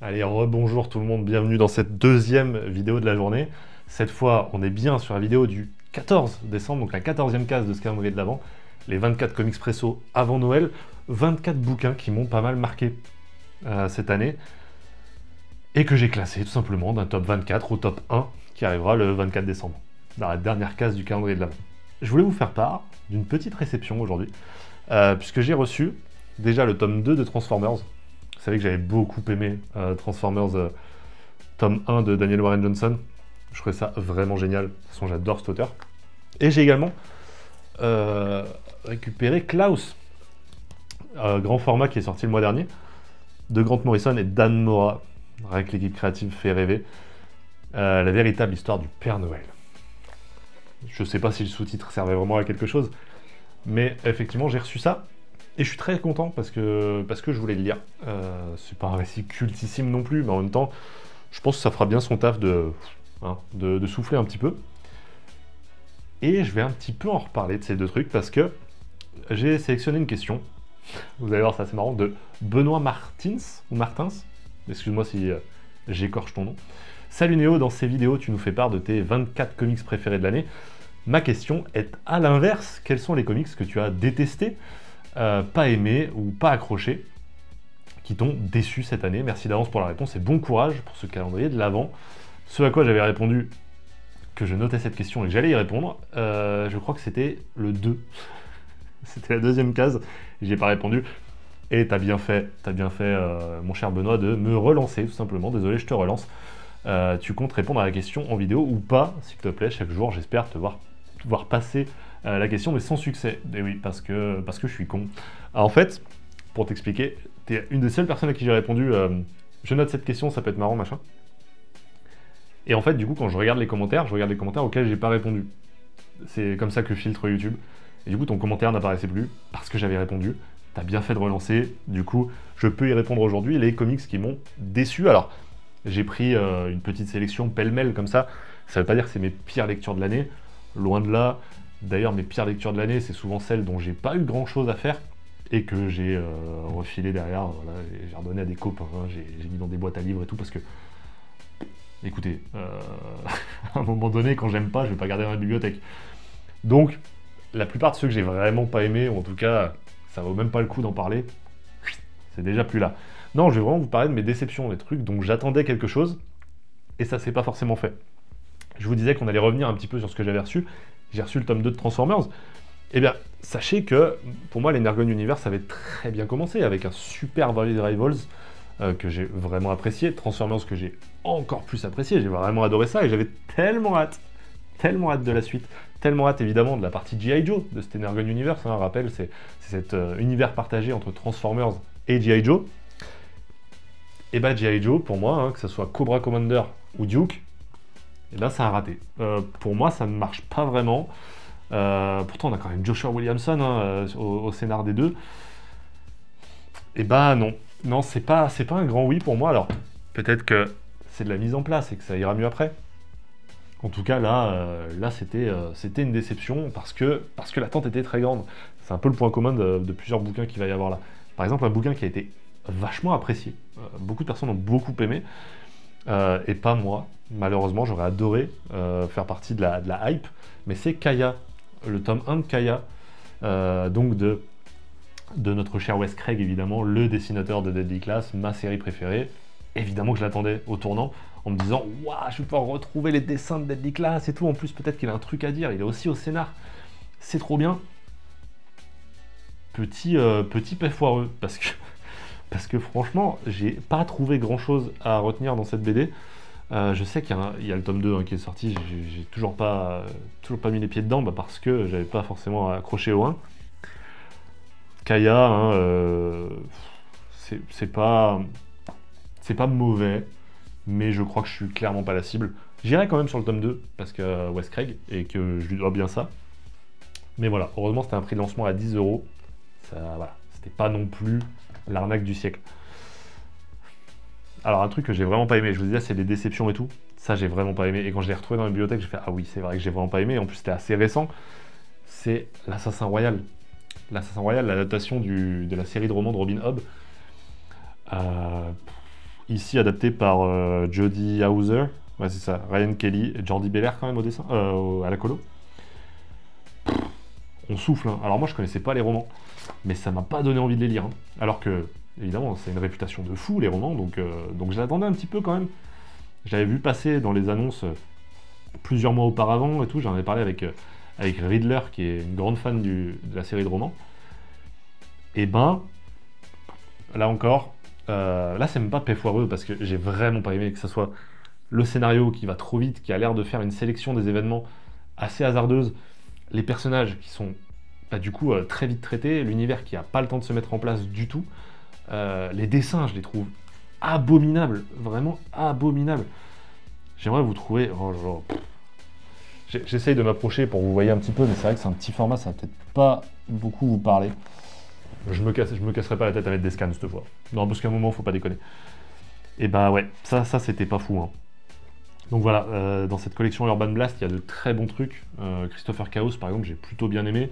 Allez, rebonjour tout le monde, bienvenue dans cette deuxième vidéo de la journée. Cette fois, on est bien sur la vidéo du 14 décembre, donc la 14e case de ce calendrier de l'Avent. Les 24 comics presso avant Noël, 24 bouquins qui m'ont pas mal marqué cette année et que j'ai classé tout simplement d'un top 24 au top 1 qui arrivera le 24 décembre, dans la dernière case du calendrier de l'Avent. Je voulais vous faire part d'une petite réception aujourd'hui, puisque j'ai reçu déjà le tome 2 de Transformers. Vous savez que j'avais beaucoup aimé Transformers tome 1 de Daniel Warren Johnson. Je trouvais ça vraiment génial. De toute façon, j'adore cet auteur. Et j'ai également récupéré Klaus, grand format qui est sorti le mois dernier, de Grant Morrison et Dan Mora, avec l'équipe créative fait rêver. La véritable histoire du Père Noël. Je sais pas si le sous-titre servait vraiment à quelque chose, mais effectivement, j'ai reçu ça. Et je suis très content parce que je voulais le lire. C'est pas un récit cultissime non plus, mais en même temps, je pense que ça fera bien son taf de souffler un petit peu. Et je vais un petit peu en reparler de ces deux trucs parce que j'ai sélectionné une question. Vous allez voir, c'est assez marrant, de Benoît Martins, ou Martins. Excuse-moi si j'écorche ton nom. Salut Néo, dans ces vidéos, tu nous fais part de tes 24 comics préférés de l'année. Ma question est à l'inverse. Quels sont les comics que tu as détestés, pas aimé ou pas accroché, qui t'ont déçu cette année? Merci d'avance pour la réponse et bon courage pour ce calendrier de l'Avent. Ce à quoi j'avais répondu que je notais cette question et que j'allais y répondre, je crois que c'était le 2. C'était la deuxième case, j'y ai pas répondu. Et t'as bien fait, mon cher Benoît, de me relancer, tout simplement. Désolé, je te relance. Tu comptes répondre à la question en vidéo ou pas, s'il te plaît, chaque jour, j'espère te voir passer la question, mais sans succès. Et oui, parce que je suis con. Alors, en fait, pour t'expliquer, t'es une des seules personnes à qui j'ai répondu je note cette question, ça peut être marrant, machin. Et en fait, du coup, quand je regarde les commentaires auxquels j'ai pas répondu. C'est comme ça que filtre YouTube. Et du coup, ton commentaire n'apparaissait plus parce que j'avais répondu. T'as bien fait de relancer. Du coup, je peux y répondre aujourd'hui. Les comics qui m'ont déçu. Alors, j'ai pris une petite sélection pêle-mêle comme ça. Ça veut pas dire que c'est mes pires lectures de l'année. Loin de là. D'ailleurs, mes pires lectures de l'année, c'est souvent celles dont j'ai pas eu grand-chose à faire et que j'ai refilé derrière. Voilà, j'ai redonné à des copains. J'ai mis dans des boîtes à livres et tout parce que, écoutez, à un moment donné, quand j'aime pas, je vais pas garder dans la bibliothèque. Donc, la plupart de ceux que j'ai vraiment pas aimés, ou en tout cas, ça vaut même pas le coup d'en parler, c'est déjà plus là. Non, je vais vraiment vous parler de mes déceptions, des trucs dont j'attendais quelque chose, et ça s'est pas forcément fait. Je vous disais qu'on allait revenir un petit peu sur ce que j'avais reçu. J'ai reçu le tome 2 de Transformers. Eh bien, sachez que, pour moi, l'Energon Universe avait très bien commencé, avec un super Valid Rivals que j'ai vraiment apprécié, Transformers que j'ai encore plus apprécié, j'ai vraiment adoré ça, et j'avais tellement hâte de la suite, tellement hâte évidemment de la partie G.I. Joe de cet Energon Universe. Hein, rappel, c'est cet univers partagé entre Transformers et G.I. Joe. Et bah G.I. Joe, pour moi, hein, que ce soit Cobra Commander ou Duke, et ben ça a raté. Pour moi, ça ne marche pas vraiment. Pourtant, on a quand même Joshua Williamson hein, au scénar des deux. Et bah non, non, c'est pas un grand oui pour moi. Alors peut-être que c'est de la mise en place et que ça ira mieux après. En tout cas, là c'était une déception parce que l'attente était très grande. C'est un peu le point commun de plusieurs bouquins qu'il va y avoir là. Par exemple, un bouquin qui a été vachement apprécié. Beaucoup de personnes ont beaucoup aimé, et pas moi. Malheureusement, j'aurais adoré faire partie de la hype, mais c'est Kaya, le tome 1 de Kaya, donc de notre cher Wes Craig, évidemment, le dessinateur de Deadly Class, ma série préférée. Évidemment que je l'attendais au tournant, en me disant « Waouh, je vais pouvoir retrouver les dessins de Deadly Class et tout. En plus, peut-être qu'il a un truc à dire, il est aussi au scénar. C'est trop bien. » Petit paix foireux, parce que franchement, j'ai pas trouvé grand-chose à retenir dans cette BD. Je sais qu'il y a le tome 2 hein, qui est sorti, j'ai toujours pas mis les pieds dedans, parce que j'avais pas forcément accroché au 1. Kaya, hein, c'est pas mauvais, mais je crois que je suis clairement pas la cible. J'irai quand même sur le tome 2, parce que Wes Craig, et que je lui dois bien ça. Mais voilà, heureusement c'était un prix de lancement à 10 €. Voilà, c'était pas non plus l'arnaque du siècle. Alors un truc que j'ai vraiment pas aimé, je vous disais, c'est les déceptions et tout. Ça j'ai vraiment pas aimé, et quand je l'ai retrouvé dans la bibliothèque, j'ai fait ah oui, c'est vrai que j'ai vraiment pas aimé, en plus c'était assez récent. C'est l'Assassin Royal. L'Assassin Royal, l'adaptation de la série de romans de Robin Hobb. Ici adapté par Jody Hauser, ouais c'est ça, Ryan Kelly et Jordi Belair quand même au dessin, à la colo. On souffle, hein. Alors moi je connaissais pas les romans, mais ça m'a pas donné envie de les lire, hein. Alors que, évidemment, c'est une réputation de fou les romans, donc je l'attendais un petit peu quand même. J'avais vu passer dans les annonces plusieurs mois auparavant et tout, j'en avais parlé avec Riddler, qui est une grande fan de la série de romans. Et ben, là encore, là c'est même pas paix foireux, parce que j'ai vraiment pas aimé que ce soit le scénario qui va trop vite, qui a l'air de faire une sélection des événements assez hasardeuse, les personnages qui sont bah, du coup très vite traités, l'univers qui a pas le temps de se mettre en place du tout, les dessins je les trouve abominables, vraiment abominables. J'aimerais vous trouver... Oh là là, j'essaye de m'approcher pour que vous voyez un petit peu, mais c'est vrai que c'est un petit format, ça va peut-être pas beaucoup vous parler. Je me casserai pas la tête à mettre des scans cette fois. Non, parce qu'à un moment, faut pas déconner. Et bah ouais, ça c'était pas fou, hein. Donc voilà, dans cette collection Urban Blast, il y a de très bons trucs. Christopher Chaos, par exemple, j'ai plutôt bien aimé.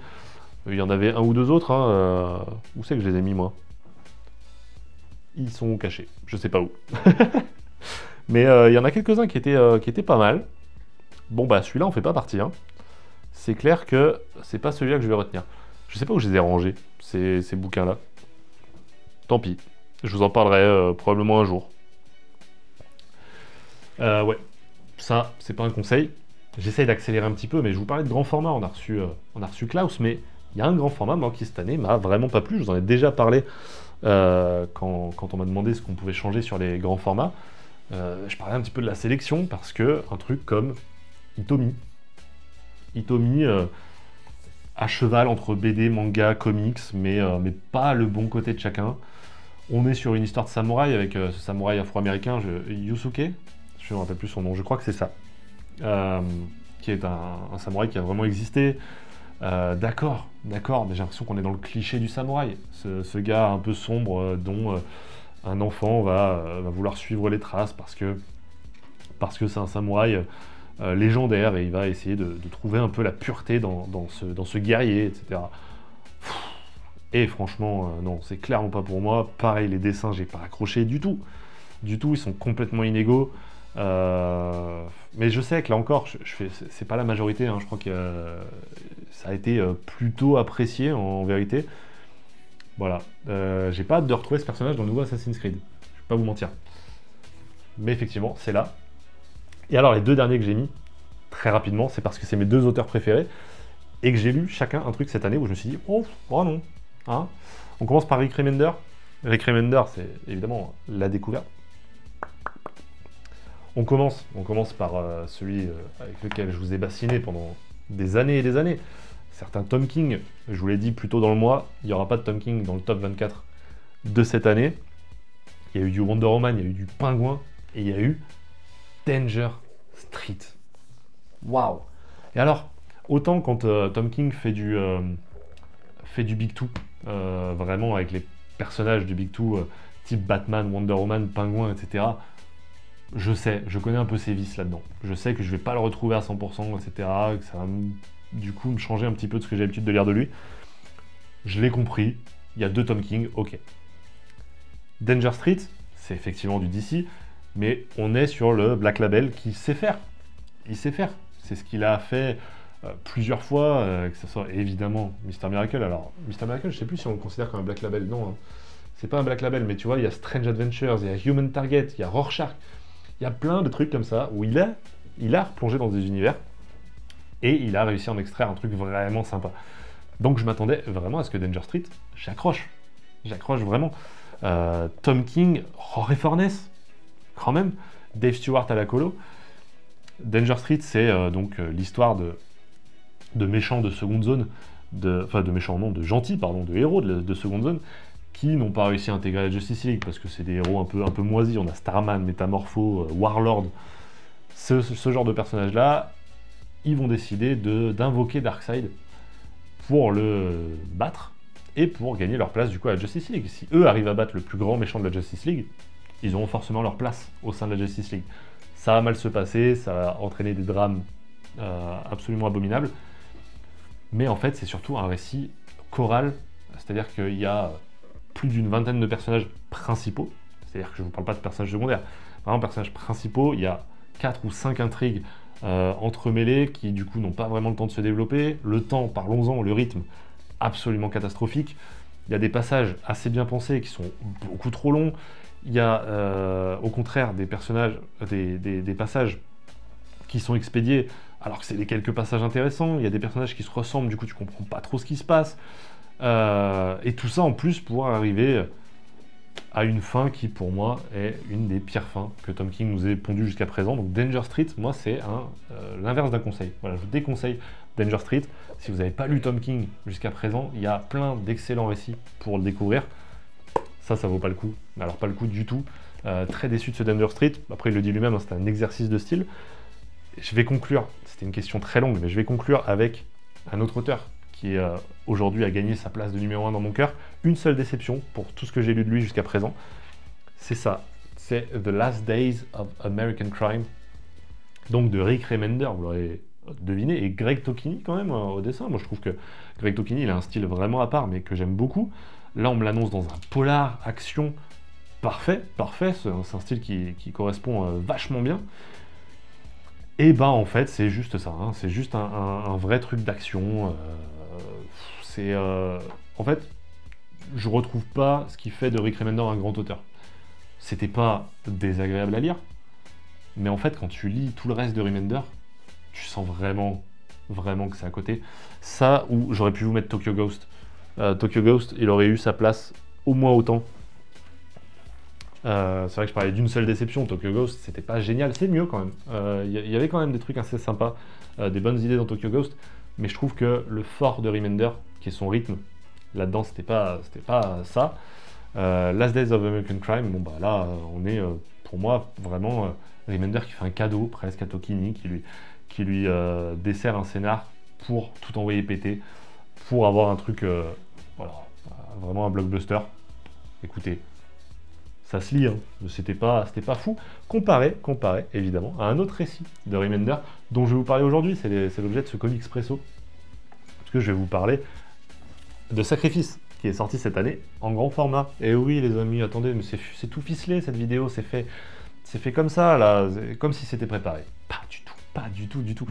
Il y en avait un ou deux autres, hein. Où c'est que je les ai mis, moi? Ils sont cachés, je sais pas où. Mais il y en a quelques-uns qui étaient pas mal. Bon bah celui-là en fait pas partie, hein. C'est clair que c'est pas celui-là que je vais retenir. Je sais pas où je les ai rangés, ces bouquins-là. Tant pis, je vous en parlerai probablement un jour. Ouais, ça c'est pas un conseil. J'essaye d'accélérer un petit peu, mais je vous parlais de grand format, on a reçu Klaus, mais il y a un grand format, moi, qui cette année m'a vraiment pas plu. Je vous en ai déjà parlé quand on m'a demandé ce qu'on pouvait changer sur les grands formats. Je parlais un petit peu de la sélection, parce que un truc comme Hitomi, à cheval entre BD, manga, comics, mais pas le bon côté de chacun. On est sur une histoire de samouraï avec ce samouraï afro-américain, Yusuke, je ne me rappelle plus son nom, je crois que c'est ça, qui est un samouraï qui a vraiment existé. D'accord, mais j'ai l'impression qu'on est dans le cliché du samouraï. Ce gars un peu sombre dont un enfant va vouloir suivre les traces parce que c'est un samouraï légendaire et il va essayer de trouver un peu la pureté dans ce guerrier, etc. Et franchement, non, c'est clairement pas pour moi. Pareil, les dessins, j'ai pas accroché du tout. Du tout, ils sont complètement inégaux. Mais je sais que là encore, c'est pas la majorité, hein. Je crois que ça a été plutôt apprécié en vérité. Voilà. J'ai pas hâte de retrouver ce personnage dans le nouveau Assassin's Creed. Je vais pas vous mentir. Mais effectivement, c'est là. Et alors, les deux derniers que j'ai mis, très rapidement, c'est parce que c'est mes deux auteurs préférés, et que j'ai lu chacun un truc cette année où je me suis dit, oh non. Hein, on commence par Rick Remender. Rick Remender, c'est évidemment la découverte. On commence par celui avec lequel je vous ai bassiné pendant des années et des années. Certains Tom King, je vous l'ai dit plus tôt dans le mois, il n'y aura pas de Tom King dans le top 24 de cette année. Il y a eu du Wonder Woman, il y a eu du Pingouin, et il y a eu Danger Street. Waouh! Et alors, autant quand Tom King fait du Big Two, vraiment avec les personnages du Big Two, type Batman, Wonder Woman, Pingouin, etc., je connais un peu ses vices là-dedans. Je sais que je vais pas le retrouver à 100%, etc., que ça va du coup me changer un petit peu de ce que j'ai l'habitude de lire de lui. Je l'ai compris, il y a deux Tom King, ok. Danger Street, c'est effectivement du DC, mais on est sur le Black Label qui sait faire. Il sait faire. C'est ce qu'il a fait plusieurs fois, que ce soit évidemment Mr. Miracle. Alors, Mr. Miracle, je sais plus si on le considère comme un Black Label, non. Hein. C'est pas un Black Label, mais tu vois, il y a Strange Adventures, il y a Human Target, il y a Rorschach. Il y a plein de trucs comme ça où il a replongé dans des univers et il a réussi à en extraire un truc vraiment sympa. Donc je m'attendais vraiment à ce que Danger Street, j'accroche vraiment. Tom King, Jorge Fornes, quand même, Dave Stewart à la colo. Danger Street, c'est donc l'histoire de méchants de seconde zone, de gentils, pardon, de héros de seconde zone, qui n'ont pas réussi à intégrer la Justice League, parce que c'est des héros un peu moisis. On a Starman, Métamorpho, Warlord, ce genre de personnages-là, ils vont décider d'invoquer Darkseid pour le battre, et pour gagner leur place du coup à la Justice League. Si eux arrivent à battre le plus grand méchant de la Justice League, ils auront forcément leur place au sein de la Justice League. Ça va mal se passer, ça va entraîner des drames absolument abominables, mais en fait c'est surtout un récit choral, c'est-à-dire qu'il y a plus d'une vingtaine de personnages principaux, C'est-à-dire que je ne vous parle pas de personnages secondaires. Vraiment, personnages principaux, il y a 4 ou 5 intrigues entremêlées qui, du coup, n'ont pas vraiment le temps de se développer. Le temps, parlons-en, le rythme, absolument catastrophique. Il y a des passages assez bien pensés qui sont beaucoup trop longs. Il y a, au contraire, des personnages, des passages qui sont expédiés alors que c'est des quelques passages intéressants. Il y a des personnages qui se ressemblent, du coup, tu comprends pas trop ce qui se passe. Et tout ça, en plus, pour arriver à une fin qui, pour moi, est une des pires fins que Tom King nous ait pondues jusqu'à présent. Donc Danger Street, moi, c'est l'inverse d'un conseil. Voilà, je vous déconseille Danger Street. Si vous n'avez pas lu Tom King jusqu'à présent, il y a plein d'excellents récits pour le découvrir. Ça vaut pas le coup. Mais alors, pas le coup du tout. Très déçu de ce Danger Street. Après, il le dit lui-même, hein, c'était un exercice de style. Je vais conclure, c'était une question très longue, mais je vais conclure avec un autre auteur qui aujourd'hui a gagné sa place de numéro 1 dans mon cœur. Une seule déception pour tout ce que j'ai lu de lui jusqu'à présent. C'est ça, c'est The Last Days of American Crime, donc de Rick Remender, vous l'aurez deviné, et Greg Tocchini quand même au dessin. Moi je trouve que Greg Tocchini, il a un style vraiment à part, mais que j'aime beaucoup. Là on me l'annonce dans un polar, action, parfait, c'est un style qui correspond vachement bien. Et bah en fait c'est juste ça, hein, c'est juste un vrai truc d'action. En fait, je retrouve pas ce qui fait de Rick Remender un grand auteur. C'était pas désagréable à lire, mais en fait quand tu lis tout le reste de Remender, tu sens vraiment que c'est à côté. Ça, où j'aurais pu vous mettre Tokyo Ghost. Tokyo Ghost, il aurait eu sa place au moins autant. C'est vrai que je parlais d'une seule déception, Tokyo Ghost, c'était pas génial, c'est mieux quand même. Il y avait quand même des trucs assez sympas, des bonnes idées dans Tokyo Ghost, mais je trouve que le fort de Remender, qui est son rythme, là-dedans c'était pas ça. Last Days of American Crime, bon bah là on est pour moi vraiment Remender qui fait un cadeau presque à Tocchini, qui lui dessert un scénar pour tout envoyer péter, pour avoir un truc, voilà, vraiment un blockbuster. Écoutez, ça se lit, hein. C'était pas fou. Comparé, évidemment, à un autre récit de Remender, dont je vais vous parler aujourd'hui, c'est l'objet de ce comic expresso, parce que je vais vous parler de Sacrifice, qui est sorti cette année en grand format. Et oui, les amis, attendez, mais c'est tout ficelé, cette vidéo, c'est fait comme ça, là, comme si c'était préparé. Pas du tout.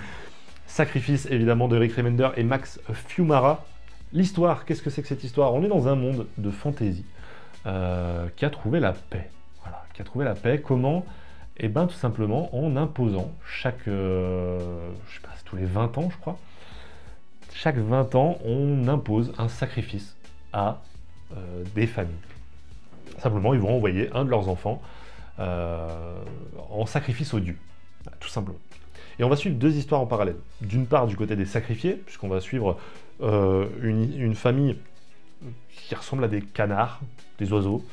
Sacrifice, évidemment, de Rick Remender et Max Fiumara. L'histoire, qu'est-ce que c'est que cette histoire? On est dans un monde de fantasy, qui a trouvé la paix. Voilà, qui a trouvé la paix. Comment? Eh bien, tout simplement en imposant chaque, je sais pas, c'est tous les 20 ans, je crois. Chaque 20 ans, on impose un sacrifice à des familles. Simplement, ils vont envoyer un de leurs enfants en sacrifice aux dieux, tout simplement. Et on va suivre deux histoires en parallèle. D'une part, du côté des sacrifiés, puisqu'on va suivre une famille qui ressemble à des canards, des oiseaux,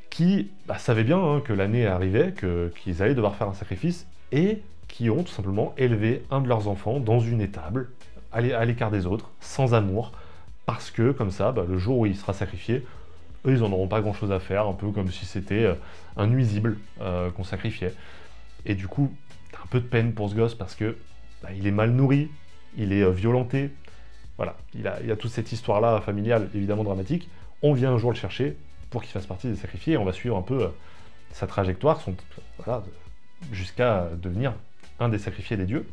qui savaient bien hein, que l'année arrivait, qu'ils allaient devoir faire un sacrifice, et qui ont tout simplement élevé un de leurs enfants dans une étable, à l'écart des autres, sans amour, parce que comme ça, le jour où il sera sacrifié, eux, ils n'en auront pas grand-chose à faire, un peu comme si c'était un nuisible qu'on sacrifiait. Et du coup, t'as un peu de peine pour ce gosse, parce que il est mal nourri, il est violenté. Voilà, il y a toute cette histoire-là familiale, évidemment dramatique. On vient un jour le chercher pour qu'il fasse partie des sacrifiés, et on va suivre un peu sa trajectoire, voilà, jusqu'à devenir un des sacrifiés des dieux.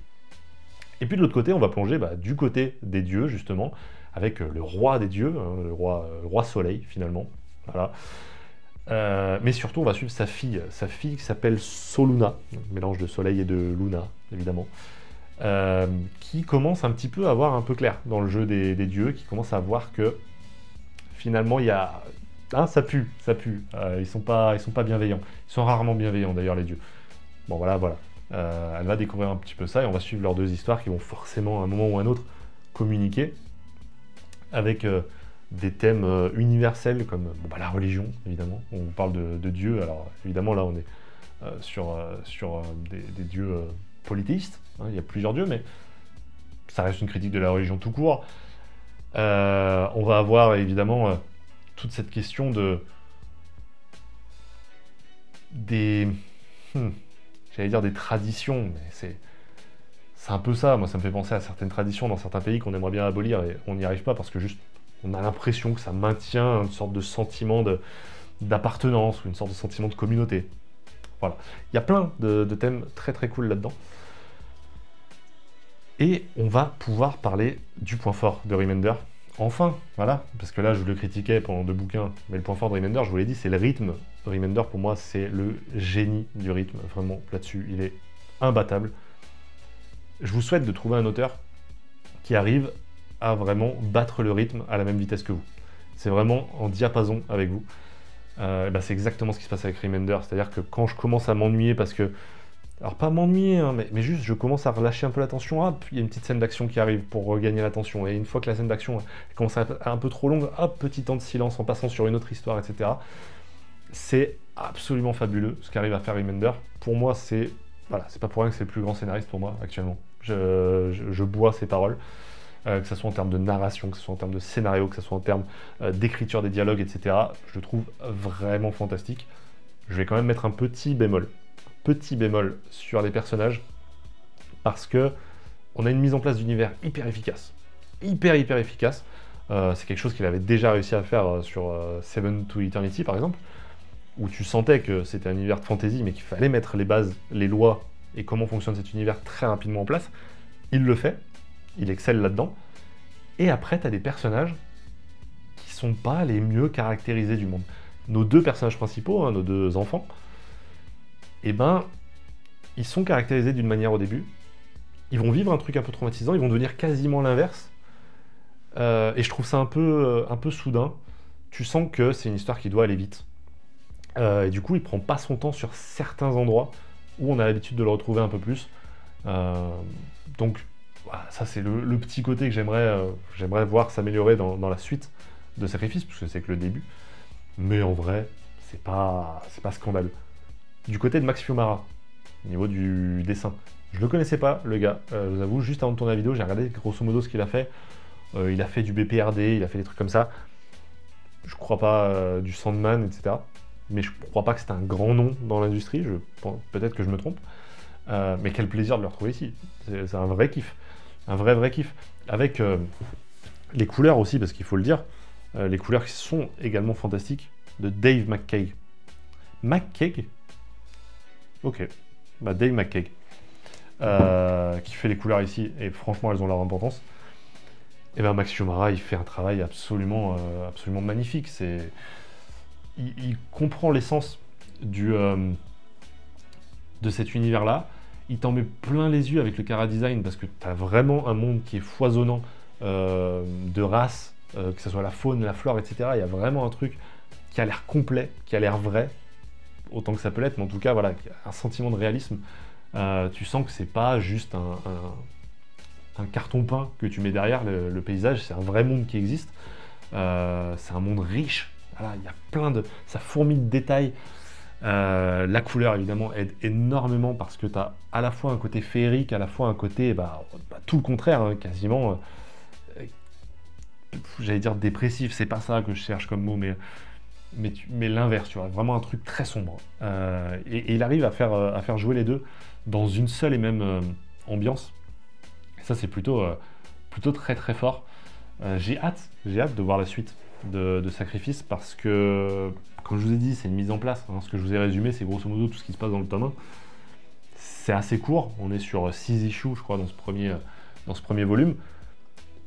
Et puis de l'autre côté, on va plonger du côté des dieux, justement, avec le roi des dieux, hein, le roi soleil, finalement. Voilà. Mais surtout, on va suivre sa fille qui s'appelle Soluna, mélange de soleil et de Luna, évidemment. Qui commence un petit peu à voir un peu clair dans le jeu des dieux, qui commence à voir que finalement il y a... Hein, ça pue. Ils sont pas bienveillants. Ils sont rarement bienveillants d'ailleurs les dieux. Bon voilà. Elle va découvrir un petit peu ça et on va suivre leurs deux histoires qui vont forcément à un moment ou à un autre communiquer avec des thèmes universels comme la religion évidemment. On parle de Dieu, alors évidemment là on est sur des dieux polythéistes, hein, il y a plusieurs dieux, mais ça reste une critique de la religion tout court. On va avoir évidemment toute cette question j'allais dire des traditions, mais c'est un peu ça. Moi, ça me fait penser à certaines traditions dans certains pays qu'on aimerait bien abolir et on n'y arrive pas parce que juste on a l'impression que ça maintient une sorte de sentiment d'appartenance ou une sorte de sentiment de communauté. Voilà. Il y a plein de thèmes très très cool là-dedans. Et on va pouvoir parler du point fort de Remender. Enfin, voilà, parce que là je le critiquais pendant 2 bouquins, mais le point fort de Remender, je vous l'ai dit, c'est le rythme. Remender, pour moi, c'est le génie du rythme. Vraiment, là-dessus, il est imbattable. Je vous souhaite de trouver un auteur qui arrive à vraiment battre le rythme à la même vitesse que vous. C'est vraiment en diapason avec vous. C'est exactement ce qui se passe avec Remender. C'est-à-dire que quand je commence à m'ennuyer parce que... Alors pas m'ennuyer, hein, mais juste je commence à relâcher un peu l'attention, hop, il y a une petite scène d'action qui arrive pour regagner l'attention. Et une fois que la scène d'action commence à être un peu trop longue, hop, petit temps de silence en passant sur une autre histoire, etc. C'est absolument fabuleux ce qu'arrive à faire Remender. Pour moi, c'est pas pour rien que c'est le plus grand scénariste pour moi actuellement. Je bois ses paroles. Que ce soit en termes de narration, que ce soit en termes de scénario, que ce soit en termes d'écriture des dialogues, etc. Je le trouve vraiment fantastique. Je vais quand même mettre un petit bémol sur les personnages, parce que on a une mise en place d'univers hyper efficace. Hyper efficace. C'est quelque chose qu'il avait déjà réussi à faire sur Seven to Eternity, par exemple, où tu sentais que c'était un univers de fantasy, mais qu'il fallait mettre les bases, les lois, et comment fonctionne cet univers très rapidement en place. Il le fait. Il excelle là-dedans. Et après, tu as des personnages qui sont pas les mieux caractérisés du monde. Nos 2 personnages principaux, hein, nos 2 enfants, eh ben, ils sont caractérisés d'une manière au début. Ils vont vivre un truc un peu traumatisant, ils vont devenir quasiment l'inverse. Et je trouve ça un peu soudain. Tu sens que c'est une histoire qui doit aller vite. Et du coup, il prend pas son temps sur certains endroits où on a l'habitude de le retrouver un peu plus. Donc, voilà, ça c'est le petit côté que j'aimerais voir s'améliorer dans la suite de Sacrifice, puisque c'est que le début. Mais en vrai, c'est pas scandaleux. Du côté de Max Fiumara, au niveau du dessin, je le connaissais pas, le gars. Je vous avoue, juste avant de tourner la vidéo, j'ai regardé grosso modo ce qu'il a fait. Il a fait du BPRD, il a fait des trucs comme ça. Je crois pas du Sandman, etc. Mais je crois pas que c'est un grand nom dans l'industrie. Peut-être que je me trompe. Mais quel plaisir de le retrouver ici. C'est un vrai kiff. Un vrai kiff. Avec les couleurs aussi, parce qu'il faut le dire. Les couleurs qui sont également fantastiques, de Dave McCaig. McCaig? Ok. Dave McCaig. Qui fait les couleurs ici, et franchement, elles ont leur importance. Et Max Fiumara, il fait un travail absolument magnifique. Il comprend l'essence de cet univers-là. Il t'en met plein les yeux avec le chara design, parce que tu as vraiment un monde qui est foisonnant de races, que ce soit la faune, la flore, etc. Il y a vraiment un truc qui a l'air complet, qui a l'air vrai, autant que ça peut l'être, mais en tout cas, voilà, un sentiment de réalisme. Tu sens que c'est pas juste un carton peint que tu mets derrière le paysage, c'est un vrai monde qui existe. C'est un monde riche. Voilà, il y a ça fourmille de détails. La couleur, évidemment, aide énormément, parce que tu as à la fois un côté féerique, à la fois un côté tout le contraire, hein, quasiment. J'allais dire dépressif, c'est pas ça que je cherche comme mot, mais l'inverse, tu vois, vraiment un truc très sombre. Et il arrive à faire jouer les deux dans une seule et même ambiance. Et ça, c'est plutôt très très fort. J'ai hâte de voir la suite de Sacrifice, parce que, comme je vous ai dit, c'est une mise en place. Hein. Ce que je vous ai résumé, c'est grosso modo tout ce qui se passe dans le tome 1. C'est assez court, on est sur 6 issues, je crois, dans ce premier volume.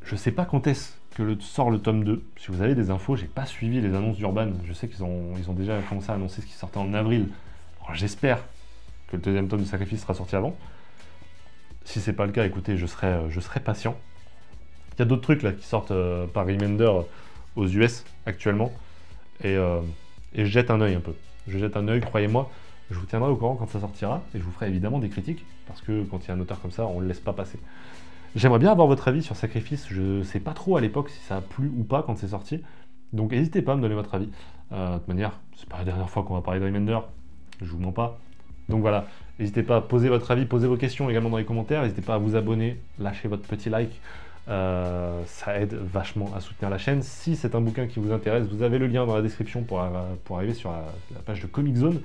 Je sais pas quand est-ce que sort le tome 2. Si vous avez des infos, j'ai pas suivi les annonces d'Urban. Je sais qu'ils ont déjà commencé à annoncer ce qui sortait en avril. Alors j'espère que le 2e tome de Sacrifice sera sorti avant. Si c'est pas le cas, écoutez, je serai patient. Il y a d'autres trucs là qui sortent par Remender aux US actuellement. Et je jette un œil un peu. Je jette un œil, croyez-moi. Je vous tiendrai au courant quand ça sortira. Et je vous ferai évidemment des critiques. Parce que quand il y a un auteur comme ça, on ne le laisse pas passer. J'aimerais bien avoir votre avis sur Sacrifice. Je sais pas trop à l'époque si ça a plu ou pas quand c'est sorti. Donc n'hésitez pas à me donner votre avis. De toute manière, c'est pas la dernière fois qu'on va parler de Remender. Je vous mens pas. Donc voilà, n'hésitez pas à poser votre avis, poser vos questions également dans les commentaires. N'hésitez pas à vous abonner, lâcher votre petit like. Ça aide vachement à soutenir la chaîne. Si c'est un bouquin qui vous intéresse, vous avez le lien dans la description pour arriver sur la page de Comic Zone.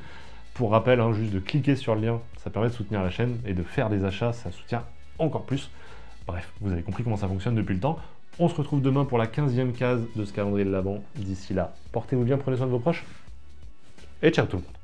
Pour rappel, hein, juste de cliquer sur le lien, ça permet de soutenir la chaîne, et de faire des achats, ça soutient encore plus. Bref, vous avez compris comment ça fonctionne depuis le temps. On se retrouve demain pour la 15e case de ce calendrier de l'Avent. D'ici là, portez-vous bien, prenez soin de vos proches. et ciao tout le monde.